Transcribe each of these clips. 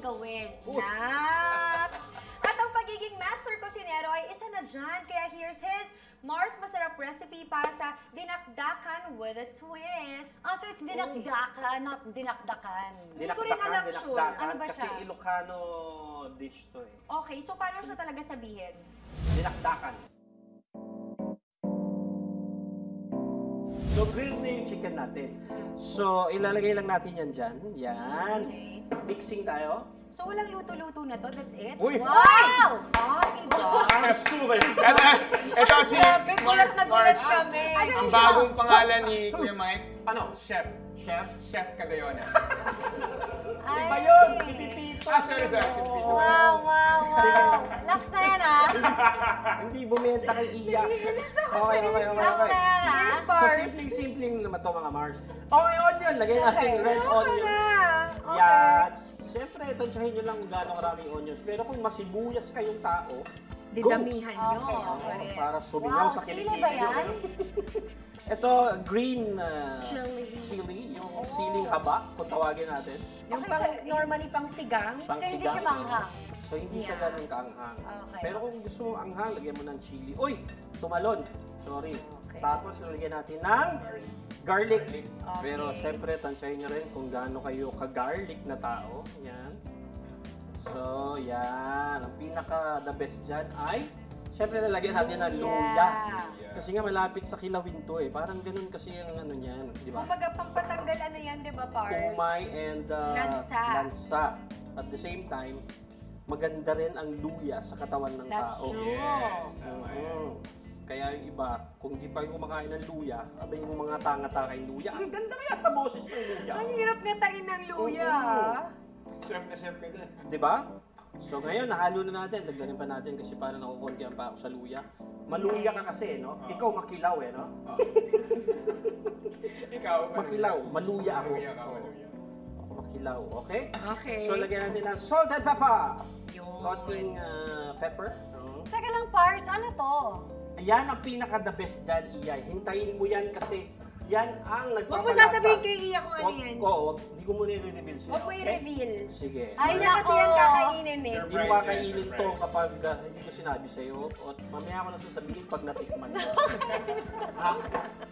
gawin. At ang pagiging master kusinero ay isa na dyan. Kaya here's his Mars Masarap recipe para sa dinakdakan with a twist. So it's dinakdakan, not dinakdakan. Hindi ko rin alam sure. Ano ba kasi siya? Ilocano dish to eh. Okay, so paano siya talaga sabihin? Dinakdakan. So, grilled na yung chicken natin. So, ilalagay lang natin yan dyan. Yan. Okay. Mixing tayo. So walang luto-luto na to, that's it? Uy! Wow! Iba! Ito si Gulat na gulat Mars. kami. Ang bagong pangalan ni Kuya Mike. Ano? Chef. Chef Cadayona. Iba yun! Si Pipito! Sorry. Si Pipito. Wow. Last na yan, Hindi bumenta kay Iya. Okay. Last na yan, So, simpleng-simpleng naman ito mga Mars. Okay, onion. Lagay natin red onion. Okay. Yan. Siyempre, tansyahin nyo lang kung gaano karaming onions. Pero kung masibuyas kayong tao, Didamihan nyo. Okay. para suminaw Wow, sa sili kilikili. ba yan? Ito, green Chili. yung siling haba, kung tawagin natin. Yung pang, normally pang sigang. Pang So, hindi sigang. siya maanghang? So, hindi siya ganun kaanghang. Okay. Pero kung gusto mo anghang, lagyan mo ng chili. Uy! Tumalon! Sorry. Okay. Tapos, lagyan natin ng garlic. Okay. Pero, syempre, tansyahin nyo rin kung gaano kayo ka-garlic na tao. Yan. So, yan. Ang pinaka-the best dyan ay, syempre, nalagyan natin ng luya. Kasi nga, malapit sa kilawin to eh. Parang ganun kasi ang ano niyan. Di ba? Kumbaga pampatanggal ano yan, di ba, Pars? Umay and lansa. At the same time, maganda rin ang luya sa katawan ng That's tao. true. Tama yan. Oo. Kaya yung iba, kung di pa yung kumakain ng luya, abay yung mga tanga-tanga yung luya. Ang ganda kaya sa boses ng luya. Ang hirap ngatain ng luya. Chef na chef ka dyan. Di ba? So ngayon, nahalo na natin. Dagdagan pa natin kasi parang nakukuntihan pa ako sa luya. Maluya ka kasi, no? Ikaw makilaw eh, no? Ikaw. Makilaw. Maluya ako. Maluya ka, maluya. Ako makilaw, okay? Okay. So lagyan natin ng salt and pepper. Yun. Konting pepper. No? Teka lang, Pars, ano to? Ayan ang pinaka-the best dyan, Iyay. Hintayin mo yan kasi yan ang Huwag mo nagpapalasa. sasabihin kay Iya kung ano yan. Hindi ko muna i-reveal sa'yo. Huwag mo i-reveal. Sige. Ay, Hindi na kasi yan kakainin eh. Hindi mo kakainin to kapag hindi ko sinabi sa'yo. At mamaya ko na sasabihin pag natikman mo. Ha?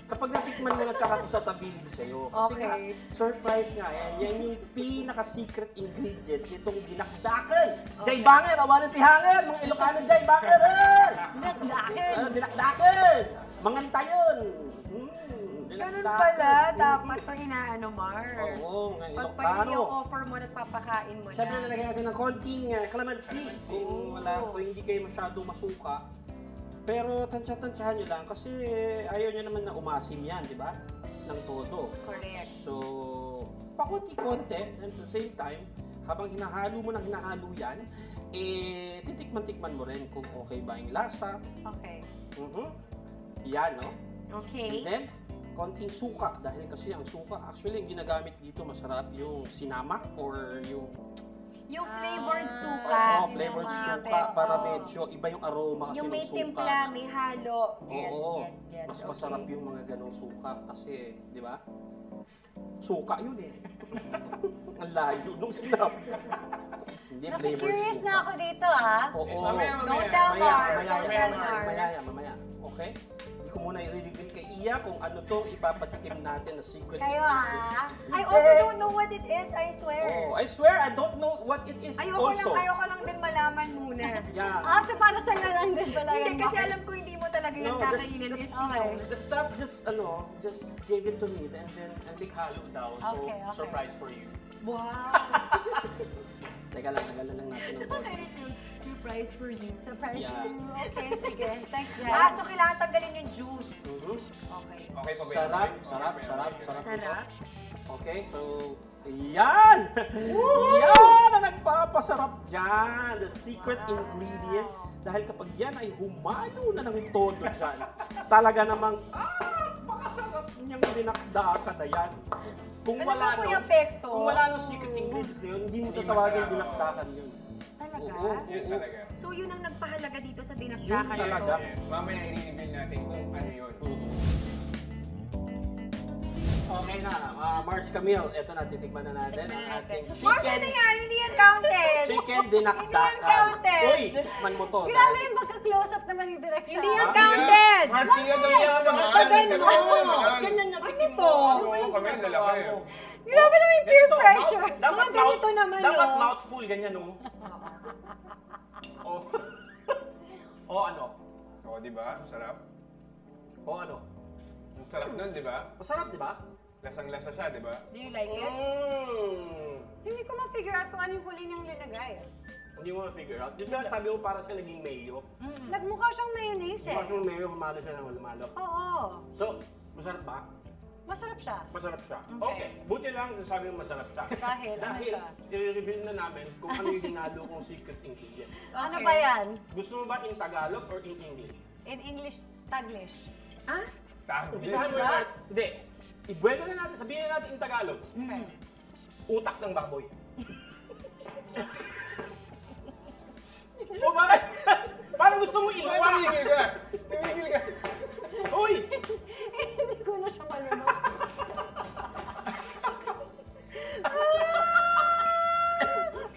Kapag natikman mo na saka ko sasabihin sa'yo. Kasi nga, Okay. surprise nga yan. Yan yung pinaka-secret ingredient nitong dinakdakan. Jay Banger, awanan tihanger. Mga Ilocano Jay Banger. Dinakdakan. Dinakdakan. Mangantayon. Ganun pala, dapat ito inaano, Mars. Oo, nga Pag Ilocano. offer mo at papakain mo Siyempre, na. nalagyan natin ng konting calamansi. Kung hindi kayo masyadong masuka. Pero tansya-tansyahan nyo lang kasi ayaw nyo naman na umasim yan, di ba? Ng todo. Correct. So, pakunti-konti, and at the same time, habang hinahalo mo yan, titikman-tikman mo rin kung okay ba yung lasa. Okay. Yan, no? Okay. And then, konting suka. Dahil kasi ang suka, actually, yung ginagamit dito masarap yung sinamak or yung Yung flavored suka. flavored Sinama, suka pero- para medyo iba yung aroma kasi Yung ng may suka. timpla, may halo. Oo, Gets. mas masarap Okay. yung mga ganong suka kasi, di ba? Suka yun eh. Ang layo nung sinabi. Hindi, flavored Curious suka. na ako dito, Oo. Mamaya. Don't tell Mars. Mamaya, Don't tell mamaya, Mars. mamaya. Okay? Hindi ko muna i-reveal kay Iya kung ano tong ipapatikim natin na secret. Kayo, I also don't know what it is, I swear. Oh, I swear, I don't know what it is also. Ayoko lang din malaman muna. Yeah. So para sa'yo lang din pala Hindi, yun. kasi alam ko hindi mo talaga yung No, kakainin. this- It's okay. The staff just gave it to me and then Halo daw. So, Okay. Surprise for you. Wow. Teka lang, tagalan lang natin ng konti. Surprise for you. Surprise Yeah. you. Okay, sige. Thanks, guys. So kailangan tanggalin yung juice. Mhm. Okay. Okay pa ba yun? Sarap, Okay sarap, pa yun? sarap, sarap. Sarap. Okay, so, yan! Yan ang nagpapasarap dyan! The secret ingredient. Dahil kapag yan ay humalo na ng todo dyan, talaga namang, pakasarap niyang dinakdakan na yan. Kung Alam wala mo, Kuya nun, Pekto. kung wala nung secret ingredient na yun, hindi mo Hindi tatawagin masarap. dinakdakan yun. Talaga? Oo, Yan oo. talaga. So yun ang nagpahalaga dito sa Yun dinakdakan talaga. ito. Yes. Mamaya i-reveal natin kung ano yun. Okay na. Mars Camille, ito na, titikman na natin ang ating Mars, chicken. ano yan? Hindi yan counted. Chicken dinakdakan. Hindi yan counted. Uy, tikman mo to. Grabe yung pagka-close up naman ni Direk sa... Hindi yan Ah, counted. Mars, tingnan daw yan. Tagal mo. Ganyan niya. Ano to? Oo, kami, lalaki. Grabe naman yung peer pressure. Dapat Mga ganito naman, Dapat no? mouthful, ganyan, no? Oh. Oh, ano? Oo, di ba? Masarap. Oh, ano? Ang sarap nun, di ba? Masarap, di ba? Lasang-lasa siya, di ba? Do you like it? Hindi ko ma-figure out kung ano yung huli niyang linagay. Hindi mo ma-figure out. Di ba sabi mo para siya naging mayo? Nagmukha siyang mayonnaise eh. Kasi yung mayo, humalo siya ng humalo. Oo. So, masarap ba? Masarap siya. Masarap siya. Okay. Okay. Buti lang sabi mo masarap siya. Dahil, ano Dahil, siya? i-reveal na namin kung ano yung hinalo kong secret ingredient. Ano Okay. ba yan? Gusto mo ba in Tagalog or in English? In English, Taglish. Ah? Tama. Isahan mo na. Hindi. Ibuwelo na natin. Sabihin na natin in Tagalog. Okay. Utak ng baboy. O bakit? Parang gusto mo Tumigil iluwa. ka! Tumigil ka! Uy! Hindi ko na siya malunok.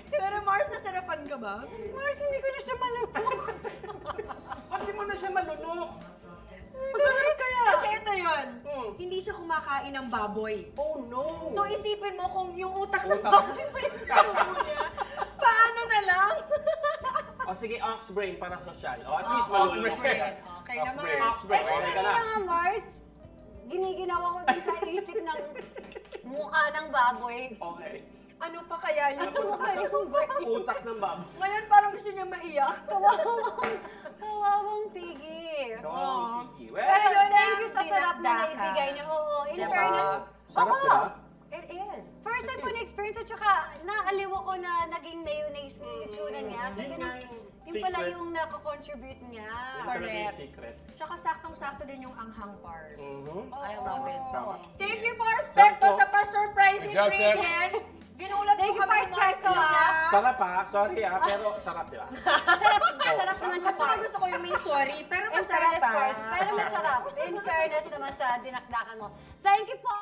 Pero Mars, nasarapan ka ba? Mars, hindi ko na siya malunok. Ba't di mo na siya malunok? Masarap kaya. Kasi ito yun. Hmm. Hindi siya kumakain ng baboy. Oh no! So isipin mo kung yung utak ng Utak. baboy pa yung sabaw niya. Paano na lang? O sige, ox brain para social. O at least Ox malunok. brain. Okay na, Ox brain. Mars. Ox brain. Eh, Okay ka kanina na. nga, Mars, giniginawa ko din sa isip ng mukha ng baboy. Okay. Ano pa kaya yung mukha yung baboy? Utak ng baboy. Ngayon parang gusto niya maiyak. Kawawang pigi. Kawawang pigi. Well, Pero yun Thank you ang sa sarap na dinakdakan. naibigay niyo. Oo, in diba? fairness. Sarap, oo. diba? It is. First time ko na-experience at saka naaliw ako na naging mayonnaise yung itsura niya. So, Yun nga yung yung pala secret. yung nako-contribute niya. Yun talaga yung Correct. secret. Tsaka saktong-sakto din yung anghang part. Mhm. I love it. Tama. Thank you, Parspecto, Sakto. sa pa-surprise Good job, Chef. ingredient. Ginulat Thank mo you, kami, Parspecto, Mars, ha? Sarap ha? Sorry ha, pero sarap di ba? Masarap naman siya, At saka Mars. gusto ko yung may sorry, pero In masarap fairness, pa. Mars. Pero masarap. In fairness naman sa dinakdakan mo. Thank you po.